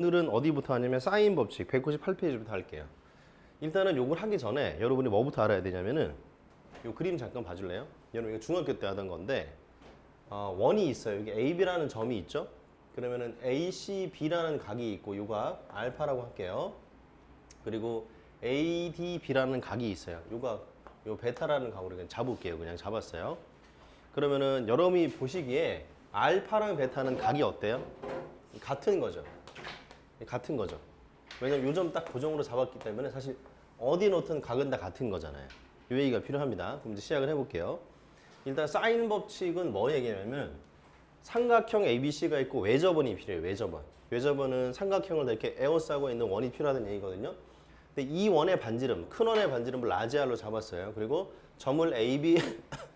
오늘은 어디부터 하냐면 사인 법칙 198페이지부터 할게요. 일단은 요걸 하기 전에 여러분이 뭐부터 알아야 되냐면은 요 그림 잠깐 봐줄래요? 여러분 이거 중학교 때 하던 건데 원이 있어요. 여기 AB라는 점이 있죠? 그러면은 ACB라는 각이 있고 요 각 알파라고 할게요. 그리고 ADB라는 각이 있어요. 요 각, 요 베타라는 각으로 그냥 잡을게요. 그냥 잡았어요. 그러면은 여러분이 보시기에 알파랑 베타는 각이 어때요? 같은 거죠. 같은 거죠. 왜냐면 요점 딱 고정으로 잡았기 때문에 사실 어디 놓든 각은 다 같은 거잖아요. 이 얘기가 필요합니다. 그럼 이제 시작을 해볼게요. 일단 사인 법칙은 뭐 얘기냐면 삼각형 ABC가 있고 외접원이 필요해요. 외접원. 외접원은 삼각형을 이렇게 에워싸고 있는 원이 필요하다는 얘기거든요. 근데 이 원의 반지름, 큰 원의 반지름을 라지 R로 잡았어요. 그리고 점을 AB,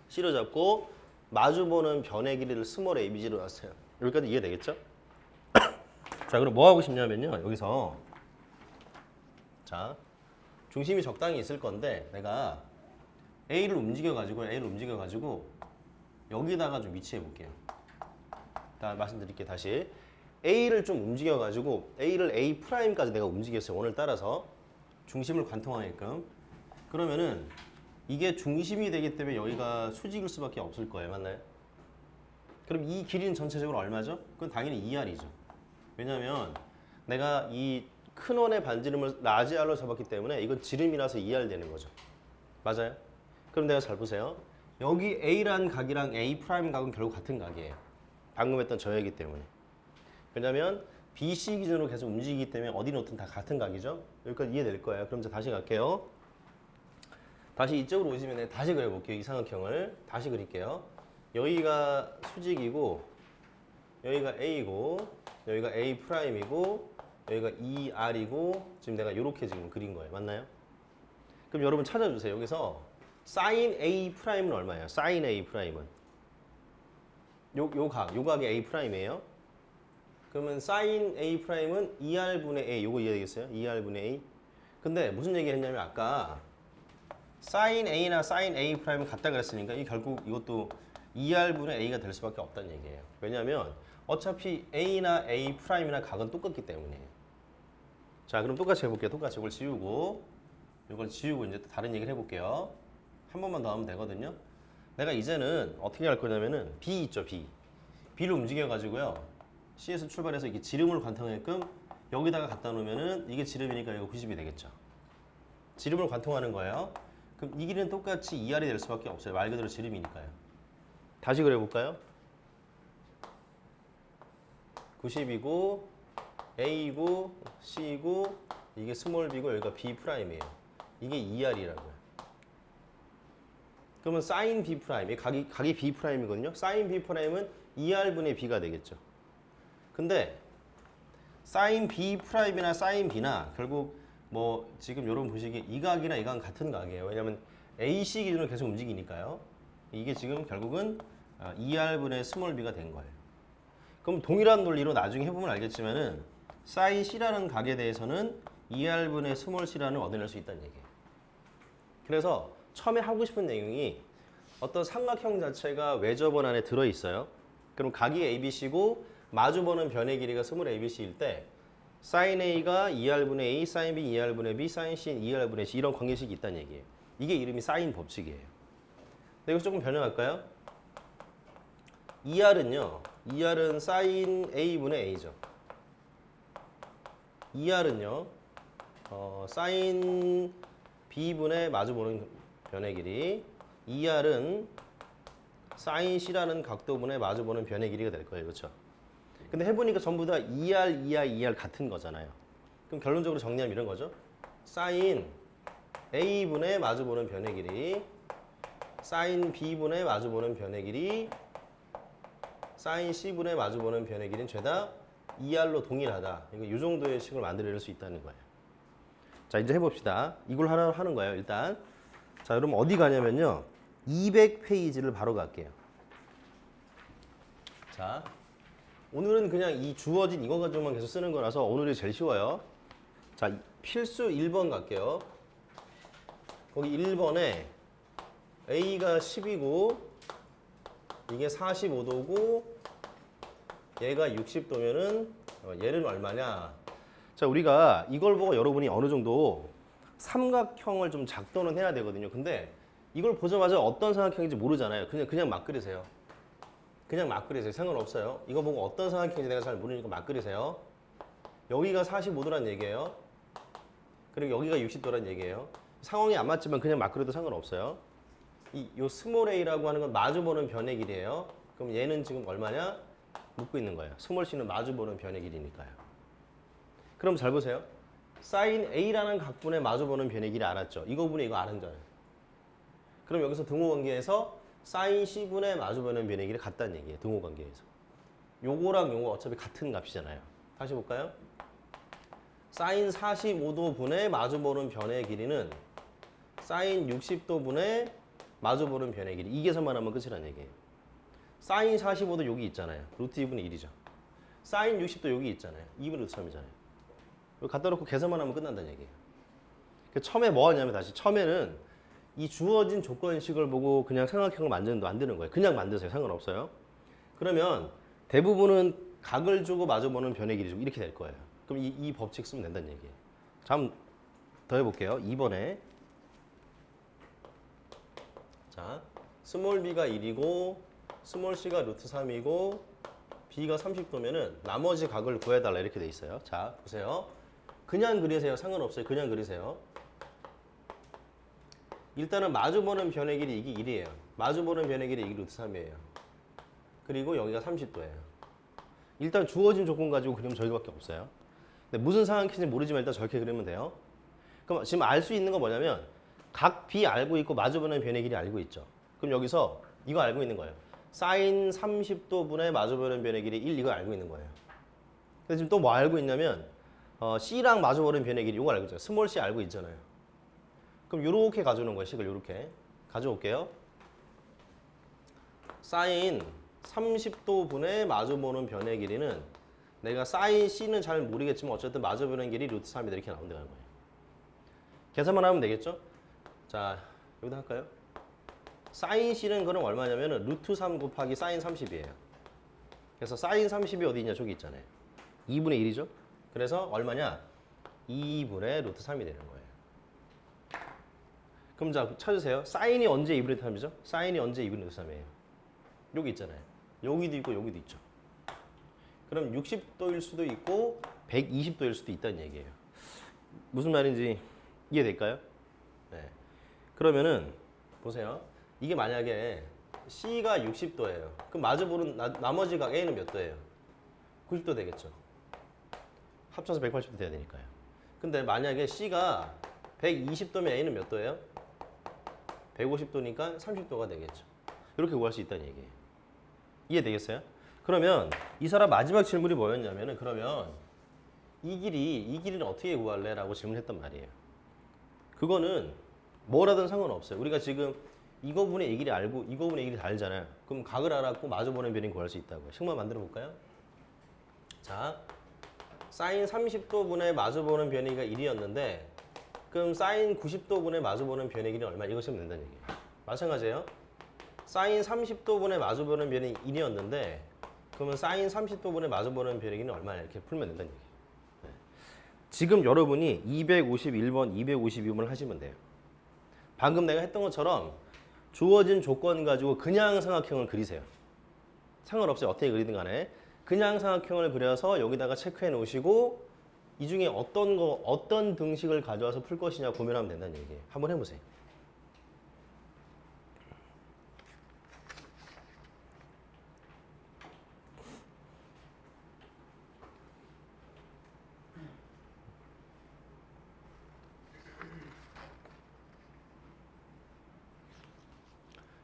C로 잡고 마주보는 변의 길이를 스몰 ABC로 놨어요. 여기까지 이해되겠죠? 자, 그럼 뭐 하고 싶냐면요. 여기서 자, 중심이 적당히 있을 건데 내가 A를 움직여가지고 여기다가 좀 위치해 볼게요. 말씀드릴게요. 다시 A를 좀 움직여가지고 A를 A'까지 내가 움직였어요. 원을 따라서 중심을 관통하게끔. 그러면은 이게 중심이 되기 때문에 여기가 수직일 수밖에 없을 거예요. 맞나요? 그럼 이 길이는 전체적으로 얼마죠? 그건 당연히 2R이죠. 왜냐면 내가 이 큰 원의 반지름을 라지 R로 잡았기 때문에 이건 지름이라서 2R 되는 거죠. 맞아요? 그럼 내가 잘 보세요. 여기 A라는 각이랑 A 프라임 각은 결국 같은 각이에요. 방금 했던 저이기 때문에. 왜냐면 BC 기준으로 계속 움직이기 때문에 어디 놓든 다 같은 각이죠. 여기까지 이해될 거예요. 그럼 이제 다시 갈게요. 다시 이쪽으로 오시면 다시 그려볼게요. 이 삼각형을 다시 그릴게요. 여기가 수직이고 여기가 A고 여기가 A 프라임이고 여기가 2R이고 지금 내가 이렇게 지금 그린 거예요. 맞나요? 그럼 여러분 찾아주세요. 여기서 sin A 프라임은 얼마예요? sin A 프라임은 요 각이 A 프라임이에요. 그러면 sin A 프라임은 2R분의 A 요거 이해되겠어요? 2R분의 A. 근데 무슨 얘기를 했냐면 아까 sin A나 sin A 프라임은 같다 그랬으니까 이 결국 이것도 2R분의 A가 될 수밖에 없다는 얘기예요. 왜냐하면 어차피 A나 A 프라임이나 각은 똑같기 때문이에요. 자, 그럼 똑같이 해볼게요. 똑같이 이걸 지우고 이제 또 다른 얘기를 해볼게요. 한 번만 더 하면 되거든요. 내가 이제는 어떻게 할 거냐면은 B 있죠, B. B를 움직여가지고요. C에서 출발해서 이게 지름을 관통하게끔 여기다가 갖다 놓으면은 이게 지름이니까 이거 90이 되겠죠. 지름을 관통하는 거예요. 그럼 이 길이는 똑같이 2R이 될 수밖에 없어요. 말 그대로 지름이니까요. 다시 그려볼까요? 90이고 A이고 C이고 이게 스몰 B고 여기가 B 프라임이에요. 이게 2R이라고요. 그러면 sin B 프라임, 각이 B 프라임이거든요. sin B 프라임은 2R분의 B가 되겠죠. 근데 sin B 프라임이나 sin B나 결국 뭐 지금 여러분 보시기에 이 각이나 이 각은 같은 각이에요. 왜냐하면 AC 기준으로 계속 움직이니까요. 이게 지금 결국은 2R분의 스몰 B가 된 거예요. 그럼 동일한 논리로 나중에 해보면 알겠지만은 sin C라는 각에 대해서는 2R분의 스몰 C라는 얻어낼 수 있다는 얘기예요. 그래서 처음에 하고 싶은 내용이 어떤 삼각형 자체가 외접원 안에 들어있어요. 그럼 각이 ABC고 마주보는 변의 길이가 스몰 ABC일 때 sin A가 2R분의 A, sin B 2R분의 B, sin C는 2R분의 C 이런 관계식이 있다는 얘기예요. 이게 이름이 사인 법칙이에요. 근데 이거 조금 변형할까요? 2R은 sin A분의 A죠. 2R은요 sin B분의 마주보는 변의 길이 2R은 sin C라는 각도분의 마주보는 변의 길이가 될 거예요. 그렇죠? 근데 해보니까 전부 다 2R 같은 거잖아요. 그럼 결론적으로 정리하면 이런 거죠. sin A분의 마주보는 변의 길이 sin B분의 마주보는 변의 길이 sin C분의 마주보는 변의 길이는 죄다 2R로 동일하다. 이 정도의 식을 만들어낼 수 있다는 거예요. 자, 이제 해봅시다. 이걸 하나 하는 거예요, 일단. 자, 여러분 어디 가냐면요. 200페이지를 바로 갈게요. 자, 오늘은 그냥 이 주어진 이거 가지고만 계속 쓰는 거라서 오늘이 제일 쉬워요. 자, 필수 1번 갈게요. 거기 1번에 A가 10이고 이게 45도고 얘가 60도면은 얘는 얼마냐? 자, 우리가 이걸 보고 여러분이 어느 정도 삼각형을 좀 작도는 해야 되거든요. 근데 이걸 보자마자 어떤 삼각형인지 모르잖아요. 그냥 막 그리세요. 그냥 막 그리세요. 상관없어요. 이거 보고 어떤 삼각형인지 내가 잘 모르니까 막 그리세요. 여기가 45도란 얘기예요. 그리고 여기가 60도란 얘기예요. 상황이 안 맞지만 그냥 막 그려도 상관없어요. 요 스몰 a라고 하는 건 마주보는 변의 길이에요. 그럼 얘는 지금 얼마냐? 묻고 있는 거예요. 스몰 c는 마주보는 변의 길이니까요. 그럼 잘 보세요. 사인 a라는 각분의 마주보는 변의 길이 알았죠? 이거분의 이거 아는 거예요. 그럼 여기서 등호관계에서 사인 c분의 마주보는 변의 길이 같다는 얘기예요. 등호관계에서. 요거랑 요거 어차피 같은 값이잖아요. 다시 볼까요? 사인 45도 분의 마주보는 변의 길이는 사인 60도 분의 마주보는 변의 길이. 이 계산만 하면 끝이라는 얘기예요. 사인 45도 여기 있잖아요. 루트 2분의 1이죠. 사인 60도 여기 있잖아요. 2분의 루트 3이잖아요. 이거 갖다 놓고 계산만 하면 끝난다는 얘기예요. 처음에 뭐 하냐면 다시 처음에는 이 주어진 조건식을 보고 그냥 삼각형을 만드는 거예요. 그냥 만드세요. 상관없어요. 그러면 대부분은 각을 주고 마주보는 변의 길이 주고 이렇게 될 거예요. 그럼 이 법칙 쓰면 된다는 얘기예요. 자, 한번 더 해볼게요. 2번에 자, 스몰 b가 1이고 스몰 c가 루트 3이고 b가 30도면은 나머지 각을 구해달라 이렇게 돼 있어요. 자, 보세요. 그냥 그리세요. 상관없어요. 그냥 그리세요. 일단은 마주보는 변의 길이 이게 1이에요. 마주보는 변의 길이 이게 루트 3이에요. 그리고 여기가 30도예요. 일단 주어진 조건 가지고 그리면 저기밖에 없어요. 근데 무슨 상황인지 모르지만 일단 저렇게 그리면 돼요. 그럼 지금 알 수 있는 건 뭐냐면 각 B 알고 있고 마주보는 변의 길이 알고 있죠. 그럼 여기서 이거 알고 있는 거예요. 사인 30도 분의 마주보는 변의 길이 1 이거 알고 있는 거예요. 근데 지금 또 뭐 알고 있냐면 C랑 마주보는 변의 길이 이거 알고 있잖아요. 스몰 C 알고 있잖아요. 그럼 요렇게 가져오는 거예요. 식을 요렇게 가져올게요. 사인 30도 분의 마주보는 변의 길이는 내가 사인 C는 잘 모르겠지만 어쨌든 마주보는 길이 루트 3이다 이렇게 나온다는 거예요. 계산만 하면 되겠죠? 자, 여기다 할까요? 사인 C는 그럼 얼마냐면은 루트 3 곱하기 사인 30이에요. 그래서 사인 30이 어디 있냐? 저기 있잖아요. 2분의 1이죠? 그래서 얼마냐? 2분의 루트 3이 되는 거예요. 그럼 자, 찾으세요. 사인이 언제 2분의 루트 3이죠? 사인이 언제 2분의 루트 3이에요? 여기 있잖아요. 여기도 있고 여기도 있죠. 그럼 60도일 수도 있고 120도일 수도 있다는 얘기예요. 무슨 말인지 이해될까요? 네. 그러면은 보세요. 이게 만약에 C가 60도예요. 그럼 마주보는 나머지 각 A는 몇 도예요? 90도 되겠죠. 합쳐서 180도 돼야 되니까요. 근데 만약에 C가 120도면 A는 몇 도예요? 150도니까 30도가 되겠죠. 이렇게 구할 수 있다는 얘기예요. 이해되겠어요? 그러면 이 사람 마지막 질문이 뭐였냐면은 그러면 이 길이는 어떻게 구할래? 라고 질문했단 말이에요. 그거는 뭐라든 상관없어요. 우리가 지금 이거분의 이 길이 알고 이거분의 이 길이 다 알잖아요. 그럼 각을 알았고 마주보는 변인 구할 수 있다고요. 식만 만들어 볼까요? 자, 사인 30도 분의 마주보는 변이가 1이었는데 그럼 사인 90도 분의 마주보는 변의 길이 얼마? 이거 쓰면 된다는 얘기예요. 마찬가지예요. 사인 30도 분의 마주보는 변이 1이었는데 그러면 사인 30도 분의 마주보는 변의 길이는 얼마냐? 이렇게 풀면 된다는 얘기예요. 네. 지금 여러분이 251번, 252번을 하시면 돼요. 방금 내가 했던 것처럼 주어진 조건 가지고 그냥 삼각형을 그리세요. 상관없어요. 어떻게 그리든 간에. 그냥 삼각형을 그려서 여기다가 체크해 놓으시고 이 중에 어떤 등식을 가져와서 풀 것이냐 고민하면 된다는 얘기예요. 한번 해보세요.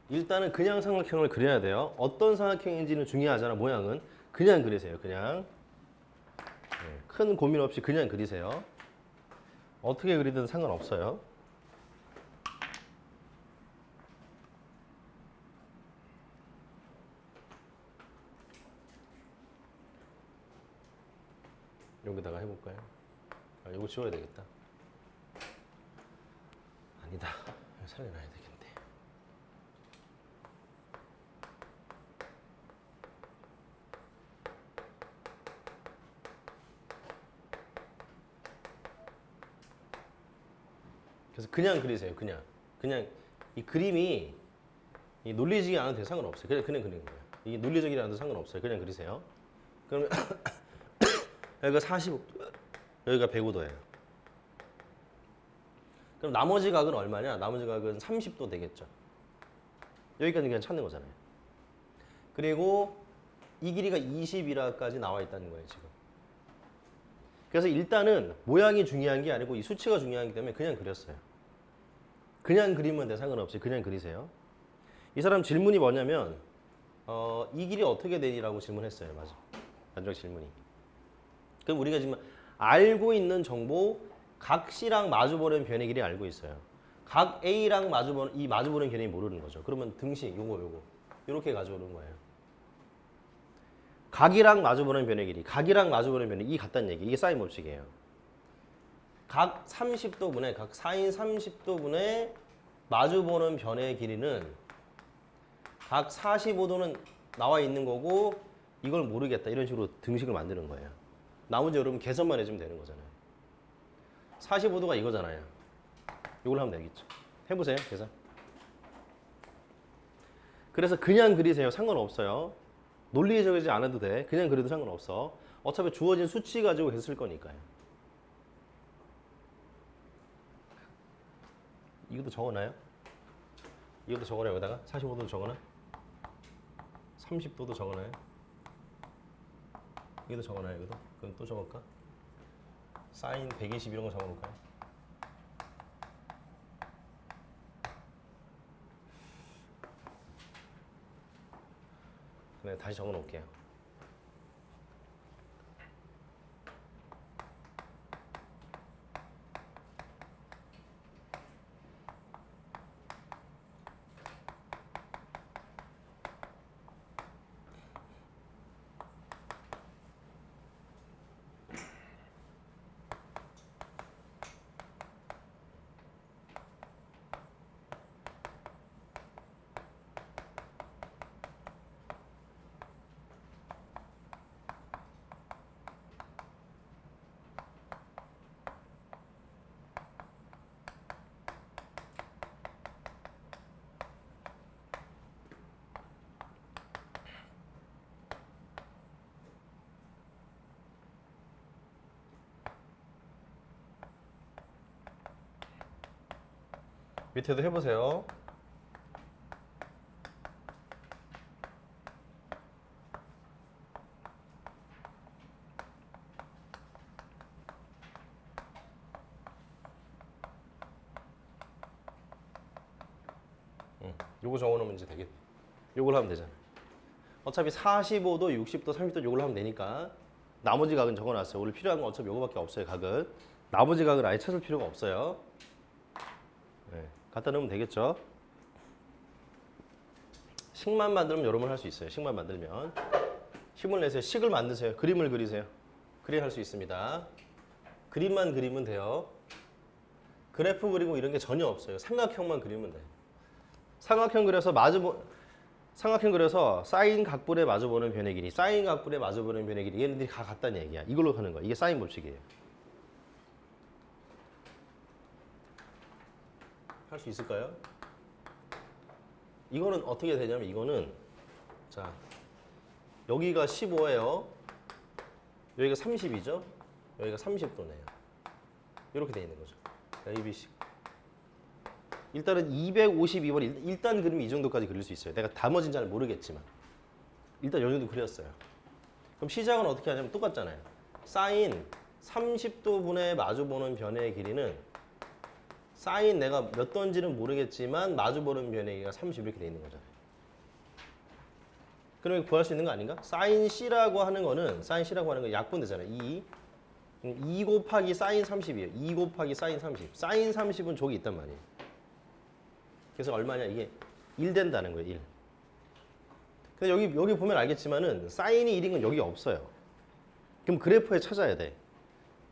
일단은 그냥 삼각형을 그려야 돼요. 어떤 삼각형인지는 중요하잖아. 모양은. 그냥 그리세요. 그냥. 네, 큰 고민 없이 그냥 그리세요. 어떻게 그리든 상관없어요. 여기다가 해볼까요? 아, 이거 지워야 되겠다. 아니다. 살려놔야 되겠네. 그래서 그냥 그리세요. 그냥 이 그림이 이 논리적이 않아도 돼 상관없어요. 그냥 그리는 거예요. 이게 논리적이라도 상관없어요. 그냥 그리세요. 그러면 여기가 45도, 여기가 105도예요. 그럼 나머지 각은 얼마냐? 나머지 각은 30도 되겠죠. 여기까지 그냥 찾는 거잖아요. 그리고 이 길이가 20이라까지 나와 있다는 거예요, 지금. 그래서 일단은 모양이 중요한 게 아니고 이 수치가 중요하기 때문에 그냥 그렸어요. 그냥 그리면 돼, 상관없이 그냥 그리세요. 이 사람 질문이 뭐냐면 이 길이 어떻게 되니라고 질문했어요. 맞아. 마지막 질문이. 그럼 우리가 지금 알고 있는 정보 각 C랑 마주보는 변의 길이 알고 있어요. 각 A랑 마주보는 변이 모르는 거죠. 그러면 등식 요거 이렇게 가져오는 거예요. 각이랑 마주보는 변의 길이, 각이랑 마주보는 변의 이 같다는 얘기. 이게 사인 법칙이에요. 각 30도분의 각 사인 30도분의 마주보는 변의 길이는 각 45도는 나와 있는 거고 이걸 모르겠다. 이런 식으로 등식을 만드는 거예요. 나머지 여러분 계산만 해주면 되는 거잖아요. 45도가 이거잖아요. 이걸 하면 되겠죠. 해보세요. 계산. 그래서 그냥 그리세요. 상관없어요. 논리적이지 않아도 돼. 그냥 그려도 상관없어. 어차피 주어진 수치 가지고 했을 거니까요. 이것도 적어놔요? 이것도 적어놔요. 여기다가 45도도 적어놔? 30도도 적어놔요? 이것도 적어놔요. 이것도? 그럼 또 적을까? 사인 120 이런 거 적어놓을까요? 그래, 다시 적어놓을게요. 밑에도 해보세요. 요거 적어놓으면 이제 되겠네. 요걸 하면 되잖아. 어차피 45도, 60도, 30도 요걸 하면 되니까 나머지 각은 적어놨어요. 오늘 필요한 건 어차피 요거밖에 없어요. 각은. 나머지 각을 아예 찾을 필요가 없어요. 네, 갖다 넣으면 되겠죠. 식만 만들면 여러분 할 수 있어요. 식만 만들면. 힘을 내세요. 식을 만드세요. 그림을 그리세요. 그래야 할 수 있습니다. 그림만 그리면 돼요. 그래프 그리고 이런 게 전혀 없어요. 삼각형만 그리면 돼요. 삼각형 그려서 삼각형 그려서 사인 각분에 마주보는 변의 길이, 사인 각분에 마주보는 변의 길이 얘네들이 다 같다는 얘기야. 이걸로 하는 거야. 이게 사인 법칙이에요. 할 수 있을까요? 이거는 어떻게 되냐면 이거는 자 여기가 15예요. 여기가 30이죠. 여기가 30도네요. 이렇게 돼 있는 거죠. ABC. 일단은 252번 일단 그림이 이 정도까지 그릴 수 있어요. 내가 나머지는 잘 모르겠지만 일단 이 정도 그렸어요. 그럼 시작은 어떻게 하냐면 똑같잖아요. 사인 30도분의 마주보는 변의 길이는 사인 내가 몇 도인지는 모르겠지만 마주보는 변의 길이가 30 이렇게 돼 있는 거잖아요. 그러면 구할 수 있는 거 아닌가? 사인 C라고 하는 거는 약분되잖아요. 2 곱하기 사인 30이에요. 2 곱하기 사인 30. 사인 30은 저기 있단 말이에요. 그래서 얼마냐? 이게 1 된다는 거예요. 1. 근데 여기 보면 알겠지만은 사인이 1인 건 여기 없어요. 그럼 그래프에 찾아야 돼.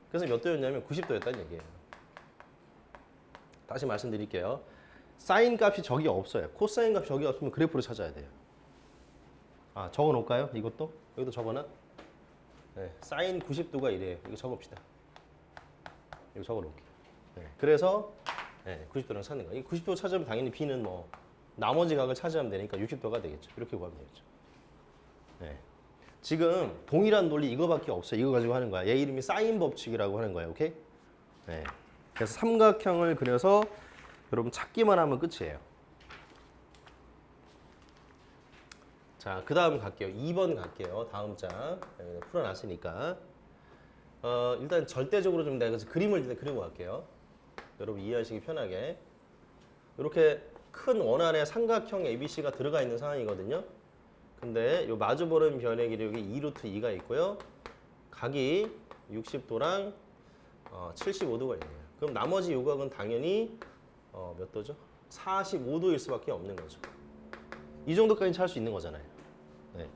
그래서 몇 도였냐면 90도였다는 얘기예요. 다시 말씀드릴게요. 사인 값이 저기 없어요. 코사인 값이 저기 없으면 그래프로 찾아야 돼요. 아, 적어 놓을까요? 이것도? 여기도 적어놔? 네, 사인 90도가 이래요. 이거 적읍시다. 이거 적어 놓을게요. 네, 그래서 네, 90도랑 찾는 거. 이 90도 찾으면 당연히 B는 뭐 나머지 각을 차지하면 되니까 60도가 되겠죠. 이렇게 구하면 되겠죠. 네. 지금 동일한 논리 이거밖에 없어요. 이거 가지고 하는 거야. 얘 이름이 사인 법칙이라고 하는 거예요. 오케이? 네. 그래서 삼각형을 그려서 여러분 찾기만 하면 끝이에요. 자, 그 다음 갈게요. 2번 갈게요. 다음 장. 풀어놨으니까. 일단 절대적으로 좀 내가 그림을 일단 그리고 갈게요. 여러분 이해하시기 편하게. 이렇게 큰 원안에 삼각형 ABC가 들어가 있는 상황이거든요. 근데 요 마주보는 변의 길이 여기 2루트 2가 있고요. 각이 60도랑 75도가 있네요. 그럼 나머지 요각은 당연히 몇 도죠? 45도일 수밖에 없는 거죠. 이 정도까지 찾을 수 있는 거잖아요. 네.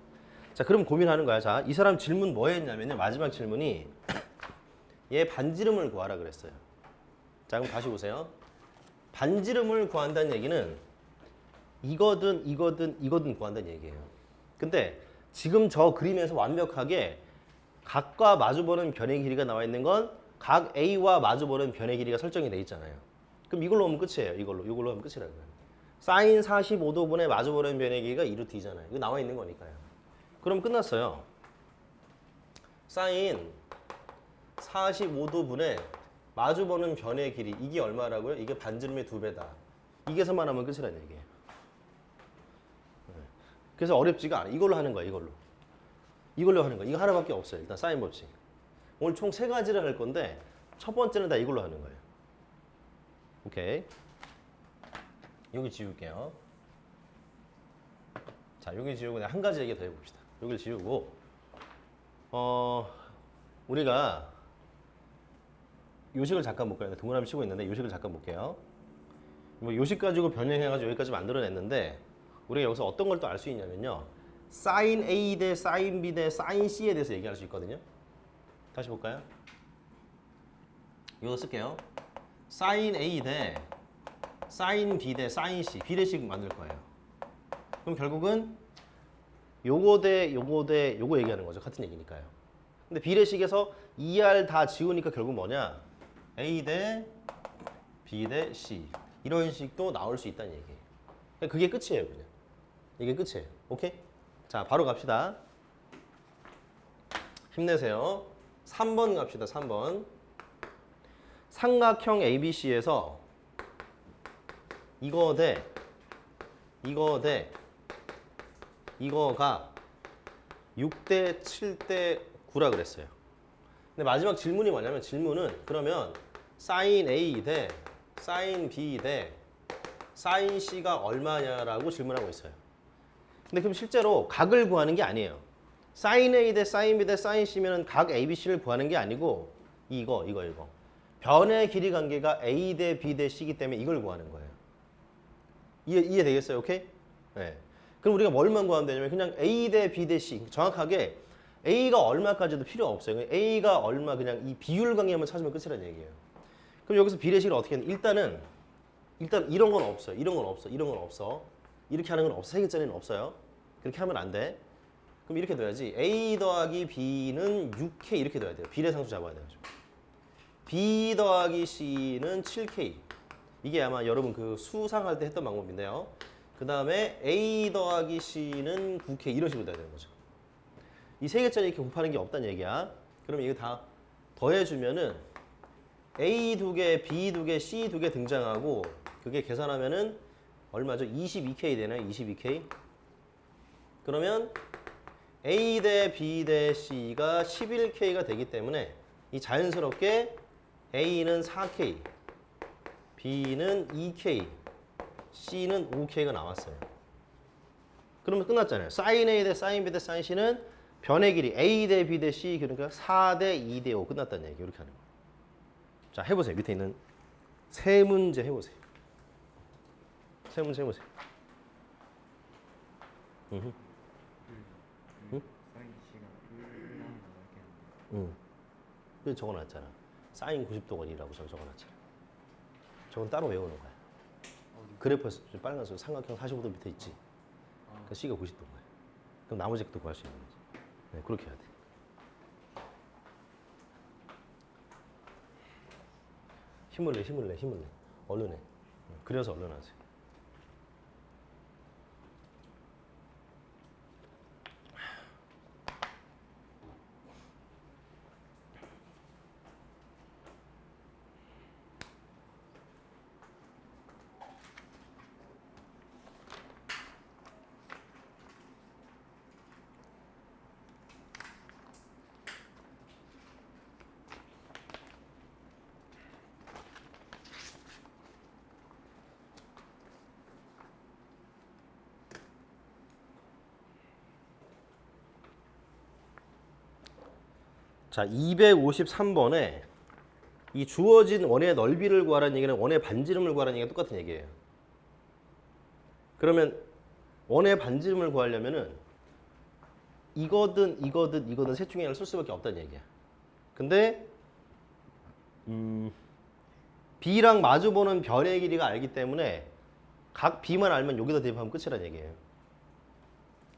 자, 그럼 고민하는 거야. 자, 이 사람 질문 뭐 했냐면요. 마지막 질문이 얘 반지름을 구하라 그랬어요. 자, 그럼 다시 보세요. 반지름을 구한다는 얘기는 이거든 구한다는 얘기예요. 근데 지금 저 그림에서 완벽하게 각과 마주보는 변의 길이가 나와 있는 건 각 A와 마주보는 변의 길이가 설정이 돼 있잖아요. 그럼 이걸로 하면 끝이에요. 이걸로 하면 끝이라고요. 사인 45도분의 마주보는 변의 길이가 2루트 2잖아요. 이거 나와 있는 거니까요. 그럼 끝났어요. 사인 45도분의 마주보는 변의 길이 이게 얼마라고요? 이게 반지름의 2배다. 이게서만 하면 끝이라는 얘기예요. 그래서 어렵지가 않아. 이걸로 하는 거야. 이걸로 하는 거야. 이거 하나밖에 없어요. 일단 사인 법칙. 오늘 총 3가지를 할 건데 첫 번째는 다 이걸로 하는 거예요. 오케이. 여기 지울게요. 자, 여기 지우고 내가 한 가지 얘기 더 해봅시다. 여기를 지우고 우리가 요식을 잠깐 볼까요? 동그라미 치고 있는데 요식을 잠깐 볼게요. 뭐 요식 가지고 변형해가지고 여기까지 만들어냈는데 우리가 여기서 어떤 걸 또 알 수 있냐면요. 사인 A 대 사인 B 대 사인 C에 대해서 얘기할 수 있거든요. 다시 볼까요? 이거 쓸게요. 사인 A 대 사인 B 대 사인 C 비례식 만들 거예요. 그럼 결국은 요거 대 요거 대 요거 얘기하는 거죠. 같은 얘기니까요. 근데 비례식에서 2R 다 지우니까 결국 뭐냐? A 대 B 대 C 이런 식도 나올 수 있다는 얘기예요. 그게 끝이에요. 그냥. 이게 끝이에요. 오케이? 자, 바로 갑시다. 힘내세요. 3번 갑시다. 3번. 삼각형 ABC에서 이거 대 이거가 6대 7대 9라 그랬어요. 근데 마지막 질문이 뭐냐면 질문은 그러면 사인 A 대 사인 B 대 사인 C가 얼마냐라고 질문하고 있어요. 근데 그럼 실제로 각을 구하는 게 아니에요. 사인 A 대 사인 B 대 사인 C면 각 ABC를 구하는 게 아니고 이거. 변의 길이 관계가 A 대 B 대 C이기 때문에 이걸 구하는 거예요. 이해되겠어요? 오케이? 네. 그럼 우리가 뭘만 구하면 되냐면 그냥 A 대 B 대 C. 정확하게 A가 얼마까지도 필요 없어요. A가 얼마 그냥 이 비율 관계만 찾으면 끝이라는 얘기예요. 그럼 여기서 비례식을 어떻게 하냐? 일단 이런 건 없어요. 이런 건 없어. 이렇게 하는 건 없어. 3개짜리는 없어요. 그렇게 하면 안 돼. 그럼 이렇게 둬야지. A 더하기 B는 6K 이렇게 둬야 돼요. 비례상수 잡아야 돼요. B 더하기 C는 7K. 이게 아마 여러분 그 수상할 때 했던 방법인데요. 그 다음에 A 더하기 C는 9K 이런 식으로 돼야 되는 거죠. 이 3개짜리 이렇게 곱하는 게 없다는 얘기야. 그러면 이거 다 더해주면은 A 2개, B 2개, C 2개 등장하고 그게 계산하면은 얼마죠? 22K 되나요? 22K. 그러면 A 대 B 대 C가 11K가 되기 때문에 이 자연스럽게 A는 4K, B는 2K, C는 5K가 나왔어요. 그러면 끝났잖아요. 사인 A 대 사인 B 대 사인 C는 변의 길이 A 대 B 대 C 그러니까 4 대 2 대 5 끝났다는 얘기. 이렇게 하는 거예요. 자, 해보세요. 밑에 있는 세 문제 해보세요. 세 문제 해보세요. 응? 그 적어놨잖아. 사인 90도건이라고 적어놨잖아. 저건 따로 외우는 거야. 그래프에서 빨간색 삼각형 45도 밑에 있지. 그러니까 C가 90도인 거야. 그럼 나머지 것도 구할 수 있는 거지. 네, 그렇게 해야 돼. 힘을 내. 얼른 해. 그려서 얼른 하세요. 자, 253번에 이 주어진 원의 넓이를 구하라는 얘기는 원의 반지름을 구하라는 얘기가 똑같은 얘기예요. 그러면 원의 반지름을 구하려면은 이거든 셋 중에 하나를 쓸 수밖에 없다는 얘기야. 근데 B랑 마주보는 변의 길이가 알기 때문에 각 B만 알면 여기다 대입하면 끝이라는 얘기예요.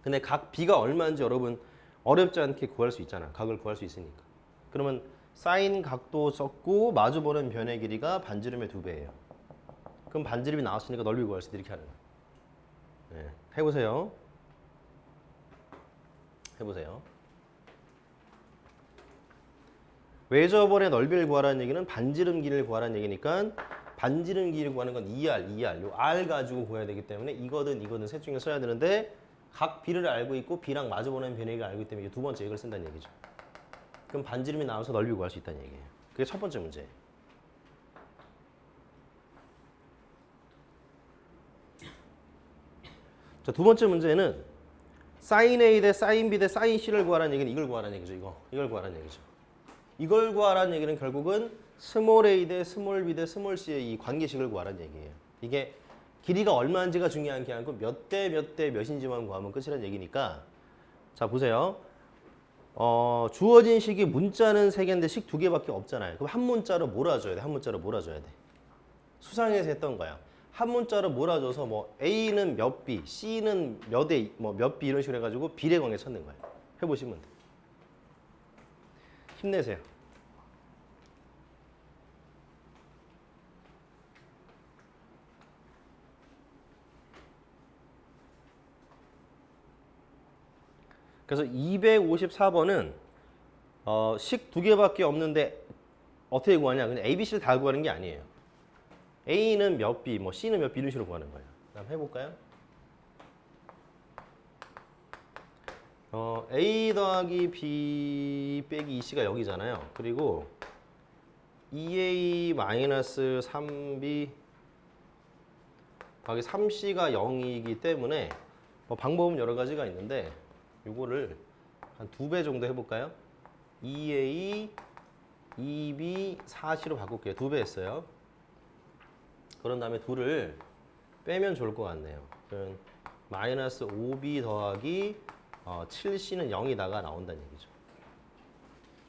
근데 각 B가 얼마인지 여러분 어렵지 않게 구할 수 있잖아. 각을 구할 수 있으니까. 그러면 사인 각도 썼고 마주보는 변의 길이가 반지름의 2배예요. 그럼 반지름이 나왔으니까 넓이 구할 수 있다 이렇게 하는 거예요. 네. 해보세요. 외접원의 넓이를 구하라는 얘기는 반지름 길이를 구하라는 얘기니까 반지름 길이를 구하는 건 2R. 요 R 가지고 구해야 되기 때문에 이거든 셋 중에 써야 되는데 각 B를 알고 있고 B랑 마주보는 변의 길이를 알고 있기 때문에 두 번째 이걸 쓴다는 얘기죠. 그럼 반지름이 나와서 넓이 구할 수 있다는 얘기예요. 그게 첫 번째 문제예요. 자, 두 번째 문제는 사인 A 대 사인 B 대 사인 C를 구하라는 얘기는 이걸 구하라는 얘기죠. 이걸 구하라는 얘기죠. 이걸 구하라는 얘기는 결국은 스몰 a 대 스몰 b 대 스몰 c의 이 관계식을 구하라는 얘기예요. 이게 길이가 얼마인지가 중요한 게 아니고 몇 대 몇인지만 구하면 끝이라는 얘기니까 자 보세요. 주어진 식이 문자는 3개인데 식 2개밖에 없잖아요. 그럼 한 문자로 몰아줘야 돼. 수상에서 했던 거야. 한 문자로 몰아줘서 뭐 A는 몇 B, C는 몇 A, 뭐 몇 B 이런 식으로 해가지고 비례 관계 찾는 거예요. 해보시면 돼. 힘내세요. 그래서 254번은 식 2개밖에 없는데 어떻게 구하냐? 그냥 A, B, C를 다 구하는 게 아니에요. A는 몇 B, 뭐 C는 몇 B 이런 식으로 구하는 거예요. 한번 해볼까요? A 더하기 B 빼기 2C가 여기잖아요. 그리고 2A 마이너스 3B 더하기 3C가 0이기 때문에 뭐 방법은 여러 가지가 있는데 요거를 한 2배 정도 해볼까요? 2A, 2B, 4C로 바꿀게요. 2배 했어요. 그런 다음에 2를 빼면 좋을 것 같네요. 그럼 마이너스 5B 더하기 7C는 0이다가 나온다는 얘기죠.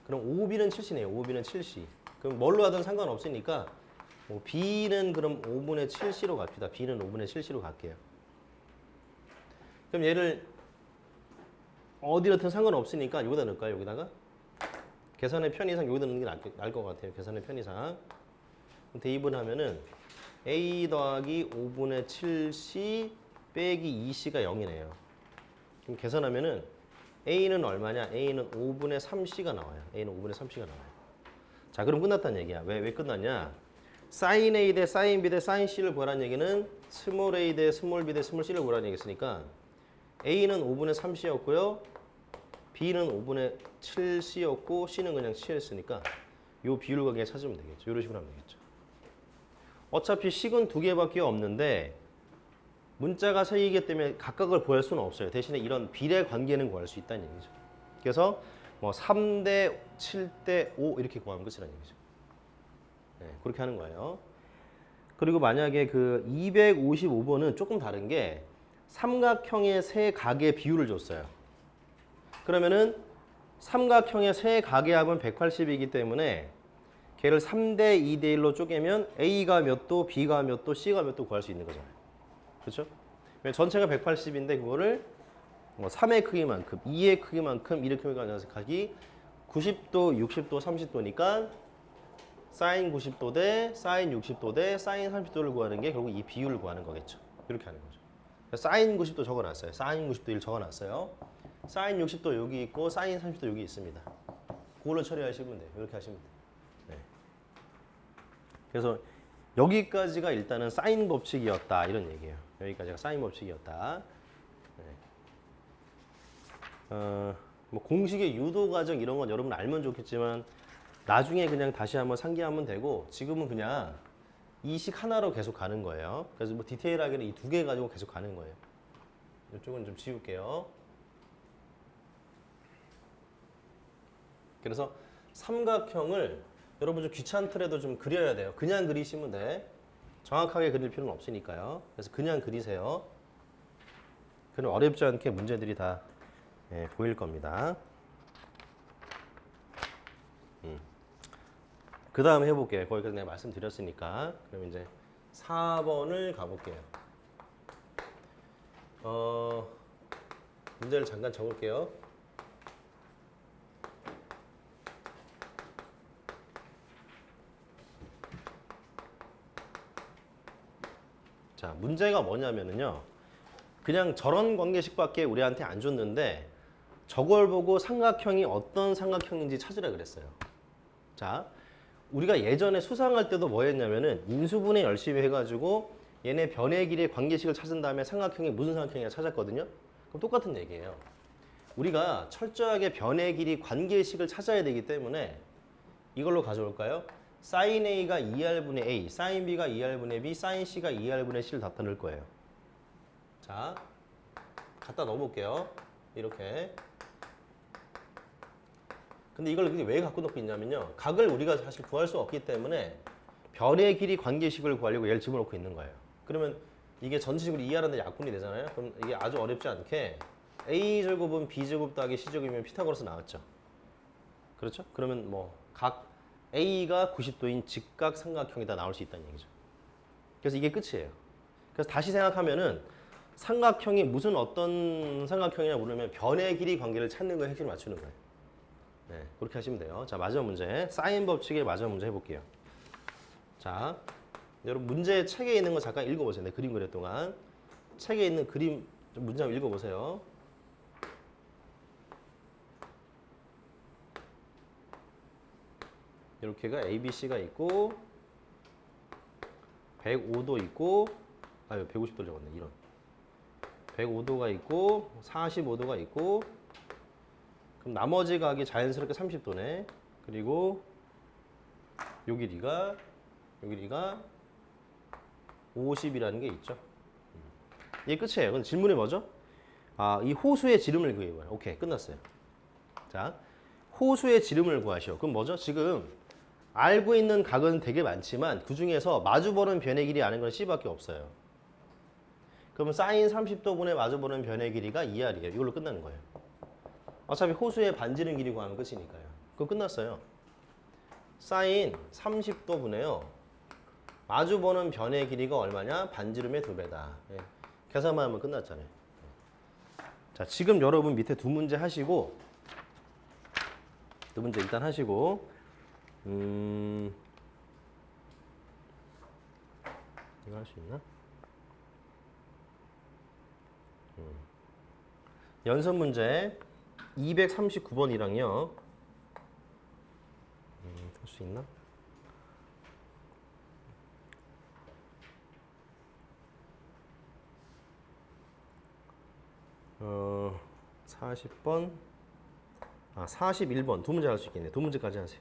그럼 5B는 7C네요. 5B는 7C. 그럼 뭘로 하든 상관없으니까 뭐 B는 그럼 5분의 7C로 갑시다. B는 5분의 7C로 갈게요. 그럼 얘를 어디 넣든 상관없으니까 여기다 넣을까요? 여기다가? 계산의 편의상 여기다 넣는 게 나을 것 같아요. 계산의 편의상. 대입을 하면은 A 더하기 5분의 7C 빼기 2C가 0이네요. 그럼 계산하면은 A는 얼마냐? A는 5분의 3C가 나와요. A는 5분의 3C가 나와요. 자, 그럼 끝났다는 얘기야. 왜 끝났냐? 사인 A 대 사인 B 대 사인 C를 구하라는 얘기는 스몰 a 대 스몰 b 대 스몰 C를 구하라는 얘기였으니까 A는 5분의 3C였고요. B는 5분의 7C였고 C는 그냥 C였으니까 요 비율 관계 찾으면 되겠죠. 이런 식으로 하면 되겠죠. 어차피 식은 2개밖에 없는데 문자가 3개이기 때문에 각각을 구할 수는 없어요. 대신에 이런 비례 관계는 구할 수 있다는 얘기죠. 그래서 뭐 3대 7대 5 이렇게 구하면 끝이라는 얘기죠. 네, 그렇게 하는 거예요. 그리고 만약에 그 255번은 조금 다른 게 삼각형의 세 각의 비율을 줬어요. 그러면은 삼각형의 세 각의 합은 180이기 때문에 걔를 3대 2대 1로 쪼개면 A가 몇 도, B가 몇 도, C가 몇 도 구할 수 있는 거잖아요. 그렇죠? 전체가 180인데 그거를 뭐 3의 크기만큼, 2의 크기만큼 이렇게 해가지고 각이 90도, 60도, 30도니까 사인 90도 대 사인 60도 대 사인 30도를 구하는 게 결국 이 비율을 구하는 거겠죠. 이렇게 하는 거죠. 사인 90도 적어놨어요. 사인 90도 1 적어놨어요. 사인 60도 여기 있고 사인 30도 여기 있습니다. 그걸로 처리하시면 돼요. 이렇게 하시면 돼요. 네. 그래서 여기까지가 일단은 사인 법칙이었다 이런 얘기예요. 여기까지가 사인 법칙이었다. 네. 뭐 공식의 유도 과정 이런 건 여러분 알면 좋겠지만 나중에 그냥 다시 한번 상기하면 되고 지금은 그냥 이 식 하나로 계속 가는 거예요. 그래서 뭐 디테일하게는 이 두 개 가지고 계속 가는 거예요. 이쪽은 좀 지울게요. 그래서 삼각형을 여러분 좀 귀찮더라도 좀 그려야 돼요. 그냥 그리시면 돼. 정확하게 그릴 필요는 없으니까요. 그래서 그냥 그리세요. 그럼 어렵지 않게 문제들이 다 보일 겁니다. 그 다음에 해볼게요. 거기까지 내가 말씀드렸으니까. 그럼 이제 4번을 가볼게요. 문제를 잠깐 적을게요. 자, 문제가 뭐냐면은요. 그냥 저런 관계식밖에 우리한테 안 줬는데 저걸 보고 삼각형이 어떤 삼각형인지 찾으라 그랬어요. 자, 우리가 예전에 수상할 때도 뭐 했냐면은 인수분해 열심히 해가지고 얘네 변의 길이의 관계식을 찾은 다음에 삼각형이 무슨 삼각형이냐 찾았거든요. 그럼 똑같은 얘기예요. 우리가 철저하게 변의 길이 관계식을 찾아야 되기 때문에 이걸로 가져올까요? sin A가 2R분의 A, sin B가 2R분의 B, sin C가 2R분의 C를 다 넣을 거예요. 자, 갖다 넣어볼게요. 이렇게. 근데 이걸 왜 갖고 놓고 있냐면요. 각을 우리가 사실 구할 수 없기 때문에 변의 길이 관계식을 구하려고 얘를 집어넣고 있는 거예요. 그러면 이게 전체식으로 이해하는데 약분이 되잖아요. 그럼 이게 아주 어렵지 않게 A제곱은 B제곱 더하기 C제곱이면 피타고라스 나왔죠. 그렇죠? 그러면 뭐 각 A가 90도인 직각 삼각형이 다 나올 수 있다는 얘기죠. 그래서 이게 끝이에요. 그래서 다시 생각하면은 삼각형이 무슨 어떤 삼각형이냐 물으면 변의 길이 관계를 찾는 거에 핵심을 맞추는 거예요. 네, 그렇게 하시면 돼요. 자, 마지막 문제. 사인 법칙의 마지막 문제 해볼게요. 자, 여러분 문제 책에 있는 거 잠깐 읽어보세요. 내 그림 그릴 동안. 책에 있는 그림 문제 한번 읽어보세요. 이렇게가 ABC가 있고 105도 있고 150도 적었네. 이런. 105도가 있고 45도가 있고 그럼 나머지 각이 자연스럽게 30도네. 그리고 요 길이가 50이라는 게 있죠. 이게 끝이에요. 근데 질문이 뭐죠? 이 호수의 지름을 구해봐요. 오케이, 끝났어요. 자, 호수의 지름을 구하시오. 그럼 뭐죠? 지금 알고 있는 각은 되게 많지만 그 중에서 마주보는 변의 길이 아는 건 C밖에 없어요. 그러면 사인 30도분의 마주보는 변의 길이가 2R이에요. 이걸로 끝나는 거예요. 어차피 호수의 반지름 길이 구하면 끝이니까요. 그럼 끝났어요. 사인 30도분에요. 마주보는 변의 길이가 얼마냐? 반지름의 2배다. 예. 계산만 하면 끝났잖아요. 자, 지금 여러분 밑에 두 문제 하시고 두 문제 일단 하시고 이거 할 수 있나? 연습 문제 239번이랑요. 할 수 있나? 40번, 41번 두 문제 할 수 있겠네요. 두 문제까지 하세요.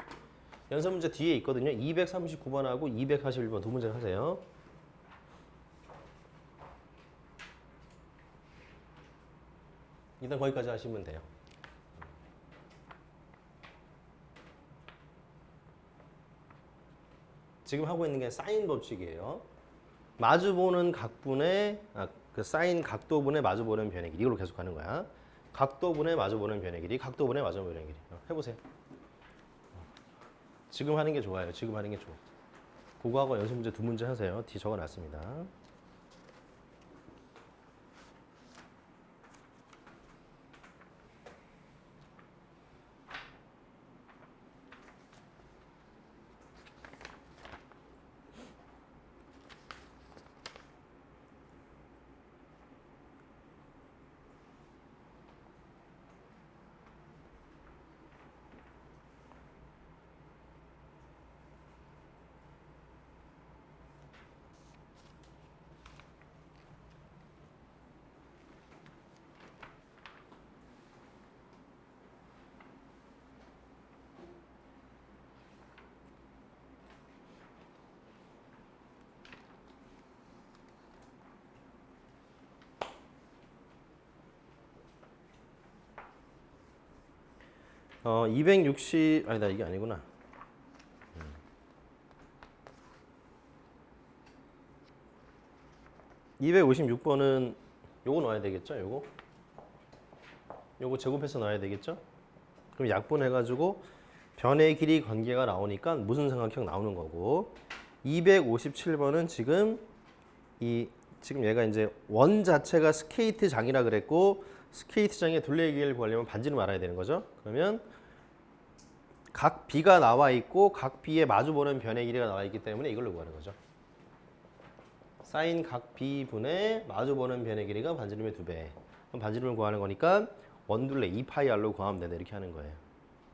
연습 문제 뒤에 있거든요. 239번하고 241번 두 문제 하세요. 일단 거기까지 하시면 돼요. 지금 하고 있는 게 사인 법칙이에요. 마주보는 각분의 그 사인 각도분의 마주보는 변의 길이 이걸로 계속 하는 거야. 각도분의 마주보는 변의 길이, 각도분의 마주보는 변의 길이. 해보세요. 지금 하는 게 좋아요. 지금 하는 게 좋아. 그거하고 연습 문제 두 문제 하세요. 뒤 적어놨습니다. 260 아니다 이게 아니구나. 256번은 요거 넣어야 되겠죠? 요거 제곱해서 넣어야 되겠죠? 그럼 약분해가지고 변의 길이 관계가 나오니까 무슨 삼각형 나오는 거고 257번은 지금 얘가 이제 원 자체가 스케이트장이라 그랬고 스케이트장의 둘레길을 구하려면 반지름 알아야 되는 거죠. 그러면 각 B가 나와 있고 각 B에 마주보는 변의 길이가 나와 있기 때문에 이걸로 구하는 거죠. 사인 각 B분의 마주보는 변의 길이가 반지름의 2배. 그럼 반지름을 구하는 거니까 원둘레 2파이r로 구하면 된다. 이렇게 하는 거예요.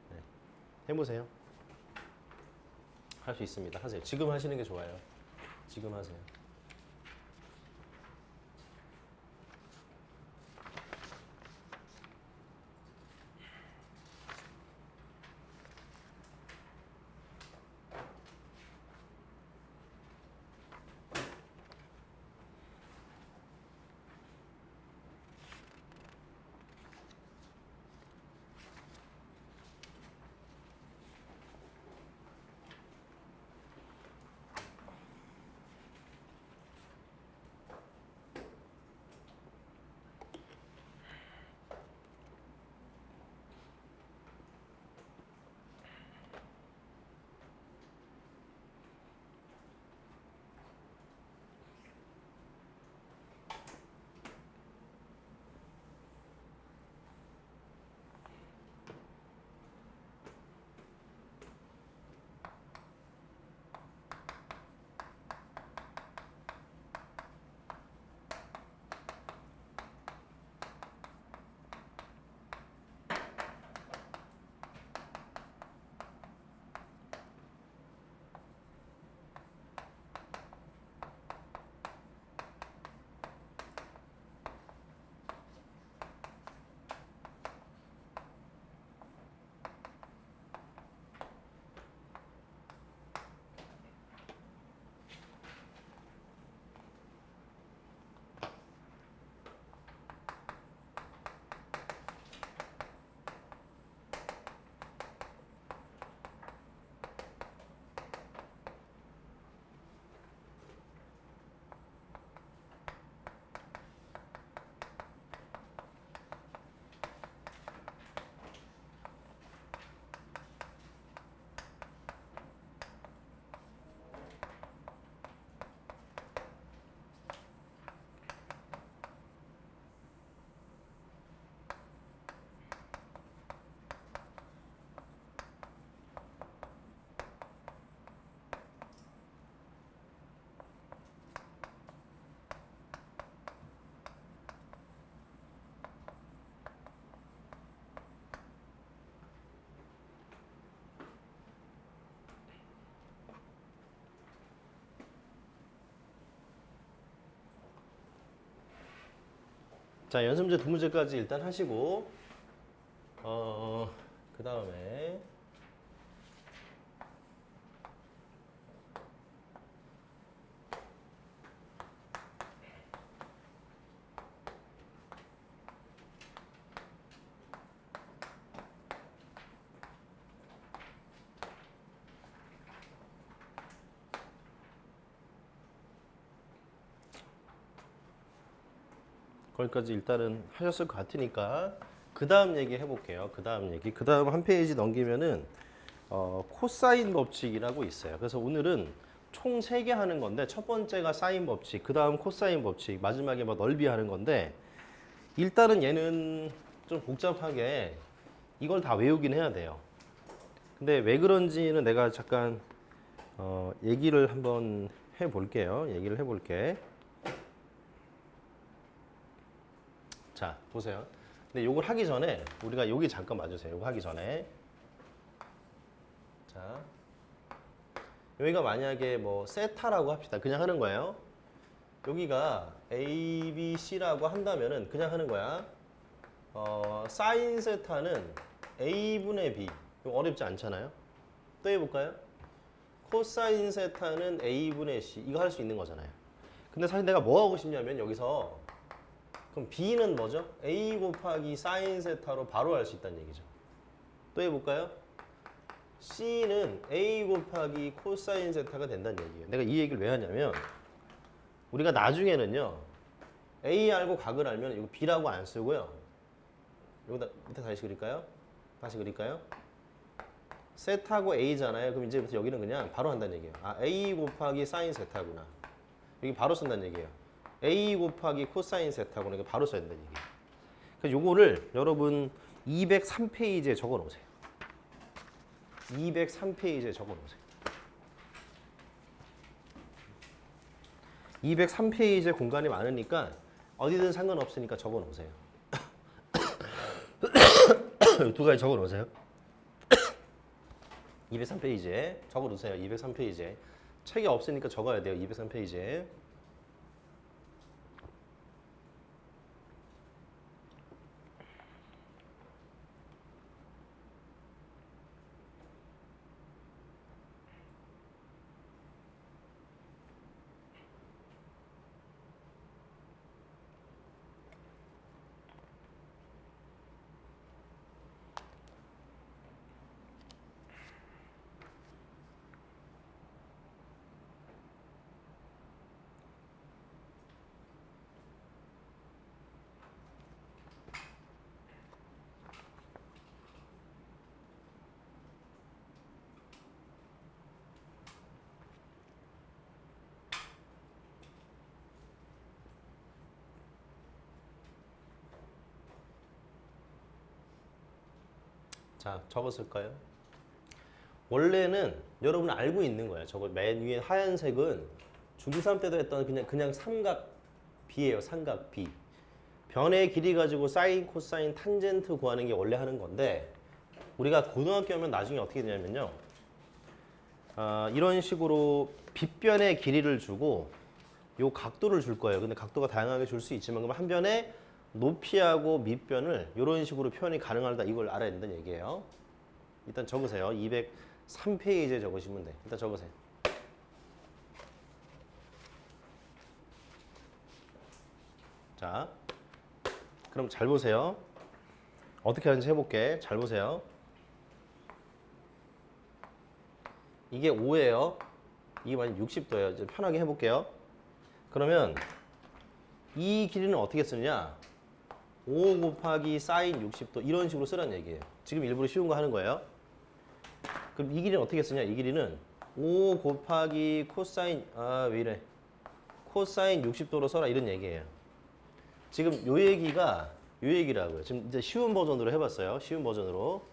네. 해보세요. 할 수 있습니다. 하세요. 지금 하시는 게 좋아요. 지금 하세요. 자, 연습 문제 두 문제까지 일단 하시고 그 다음에 거기까지 일단은 하셨을 것 같으니까 그 다음 얘기 해볼게요. 그 다음 한 페이지 넘기면은 코사인 법칙이라고 있어요. 그래서 오늘은 총 3개 하는 건데 첫 번째가 사인 법칙, 그 다음 코사인 법칙, 마지막에 뭐 넓이 하는 건데 일단은 얘는 좀 복잡하게 이걸 다 외우긴 해야 돼요. 근데 왜 그런지는 내가 잠깐 얘기를 한번 해볼게요. 얘기를 해볼게. 자, 보세요. 근데 요걸 하기 전에 우리가 여기 잠깐 봐주세요. 요거 하기 전에 자, 여기가 만약에 뭐 세타라고 합시다. 그냥 하는 거예요. 여기가 A, B, C라고 한다면은 그냥 하는 거야. 사인 세타는 A분의 B. 이거 어렵지 않잖아요. 또 해볼까요? 코사인 세타는 A분의 C. 이거 할 수 있는 거잖아요. 근데 사실 내가 뭐 하고 싶냐면 여기서 그럼 B는 뭐죠? A 곱하기 사인 세타로 바로 할 수 있다는 얘기죠. 또 해볼까요? C는 A 곱하기 코사인 세타가 된다는 얘기예요. 내가 이 얘기를 왜 하냐면 우리가 나중에는요 A 알고 각을 알면 이거 B라고 안 쓰고요. 여기다 밑에 다시 그릴까요? 다시 그릴까요? 세타고 A잖아요. 그럼 이제부터 여기는 그냥 바로 한다는 얘기예요. 아, A 곱하기 사인 세타구나. 여기 바로 쓴다는 얘기예요. A 곱하기 코사인 세타구나. 이거 바로 써야 된다는 얘기예요. 그래서 요거를 여러분 203페이지에 적어 놓으세요. 203페이지에 적어 놓으세요. 203페이지에 공간이 많으니까 어디든 상관없으니까 적어 놓으세요. 두 가지 적어 놓으세요. 203페이지에 적어 놓으세요. 203페이지에. 책이 없으니까 적어야 돼요. 203페이지에. 자, 적었을까요? 원래는 여러분 알고 있는 거예요. 저거 맨 위에 하얀색은 중3 때도 했던 그냥 삼각 B예요. 삼각 B. 변의 길이 가지고 사인, 코사인, 탄젠트 구하는 게 원래 하는 건데 우리가 고등학교 하면 나중에 어떻게 되냐면요. 이런 식으로 빗변의 길이를 주고 요 각도를 줄 거예요. 근데 각도가 다양하게 줄 수 있지만 그럼 한 변의 높이하고 밑변을 이런 식으로 표현이 가능하다 이걸 알아야 된다는 얘기예요. 일단 적으세요. 203페이지에 적으시면 돼. 일단 적으세요. 자, 그럼 잘 보세요. 어떻게 하는지 해볼게. 잘 보세요. 이게 5예요. 이게 만약 60도예요. 이제 편하게 해볼게요. 그러면 이 길이는 어떻게 쓰느냐? 5 곱하기 사인 60도 이런 식으로 쓰라는 얘기예요. 지금 일부러 쉬운 거 하는 거예요. 그럼 이 길이는 어떻게 쓰냐? 이 길이는 5 곱하기 코사인 왜 이래? 코사인 60도로 써라 이런 얘기예요. 지금 요 얘기라고요. 지금 이제 쉬운 버전으로 해봤어요. 쉬운 버전으로.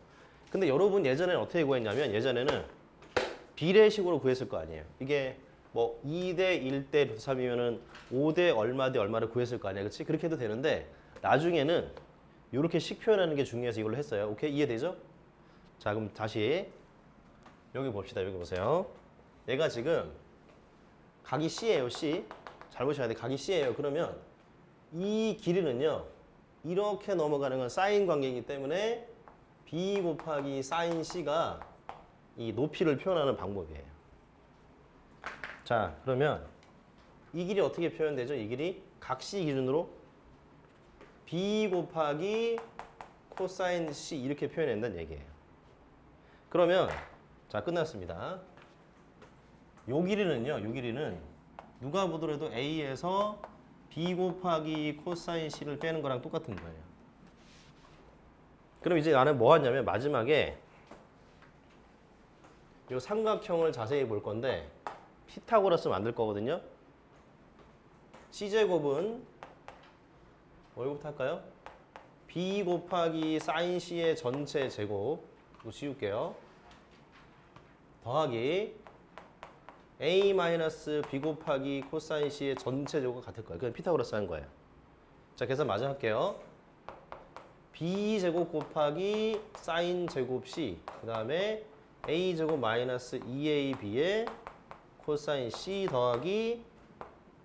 근데 여러분 예전에는 어떻게 구했냐면 예전에는 비례식으로 구했을 거 아니에요. 이게 뭐 2대 1대 3이면은 5대 얼마 대 얼마를 구했을 거 아니야. 그렇지? 그렇게 해도 되는데 나중에는 이렇게 식 표현하는 게 중요해서 이걸로 했어요. 오케이? 이해되죠? 자, 그럼 다시 여기 봅시다. 여기 보세요. 얘가 지금 각이 C예요. C. 잘 보셔야 돼. 각이 C예요. 그러면 이 길이는요. 이렇게 넘어가는 건 사인 관계이기 때문에 B 곱하기 사인 C가 이 높이를 표현하는 방법이에요. 자, 그러면 이 길이 어떻게 표현되죠? 이 길이 각 C 기준으로 B 곱하기 코사인 C 이렇게 표현한다는 얘기예요. 그러면 자, 끝났습니다. 요 길이는요. 요 길이는 누가 보더라도 A에서 B 곱하기 코사인 C를 빼는 거랑 똑같은 거예요. 그럼 이제 나는 뭐 하냐면 마지막에 요 삼각형을 자세히 볼 건데 피타고라스 만들 거거든요. C제곱은 뭐부터 할까요? B 곱하기 사인 C의 전체 제곱 이거 지울게요. 더하기 A 마이너스 B 곱하기 코사인 C의 전체 제곱과 같을 거예요. 그냥 피타고라스 한 거예요. 자, 계산 마저 할게요. B 제곱 곱하기 사인 제곱 C 그 다음에 A 제곱 마이너스 2AB의 코사인 C 더하기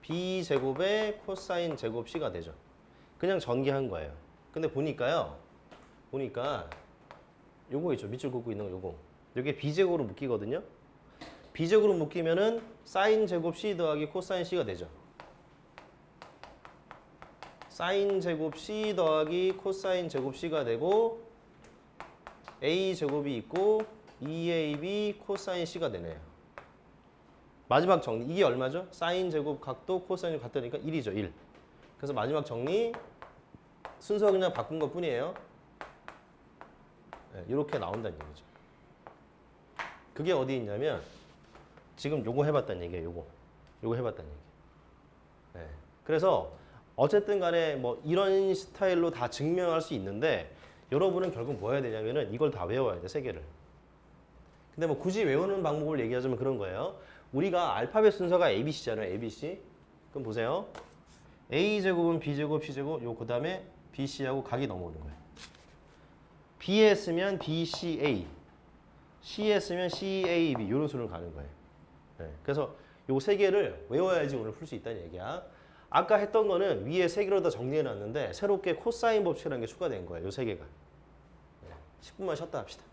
B 제곱의 코사인 제곱 C가 되죠. 그냥 전개한 거예요. 근데 보니까 요거 있죠. 밑줄 긋고 있는 거 요거. 요게 B제곱으로 묶이거든요. B제곱으로 묶이면은 사인 제곱 C 더하기 코사인 C가 되죠. 사인 제곱 C 더하기 코사인 제곱 C가 되고 A 제곱이 있고 2AB 코사인 C가 되네요. 마지막 정리. 이게 얼마죠? 사인 제곱 각도 코사인 같다니까 1이죠. 1. 그래서 마지막 정리 순서 그냥 바꾼 것 뿐이에요. 네, 이렇게 나온다는 얘기죠. 그게 어디 있냐면 지금 요거 해봤다는 얘기예요. 요거 해봤다는 얘기. 네. 그래서 어쨌든 간에 뭐 이런 스타일로 다 증명할 수 있는데 여러분은 결국 뭐 해야 되냐면은 이걸 다 외워야 돼, 세 개를. 근데 뭐 굳이 외우는 방법을 얘기하자면 그런 거예요. 우리가 알파벳 순서가 ABC잖아요. ABC. 그럼 보세요. A제곱은 B제곱, C제곱, 요 그다음에 BC하고 각이 넘어오는 거예요. B에 쓰면 BCA, C에 쓰면 CAB 이런 수를 가는 거예요. 네. 그래서 요 세 개를 외워야지 오늘 풀 수 있다는 얘기야. 아까 했던 거는 위에 세 개로 다 정리해 놨는데 새롭게 코사인 법칙이라는 게 추가된 거예요. 요 세 개가. 네. 10분만 쉬었다 합시다.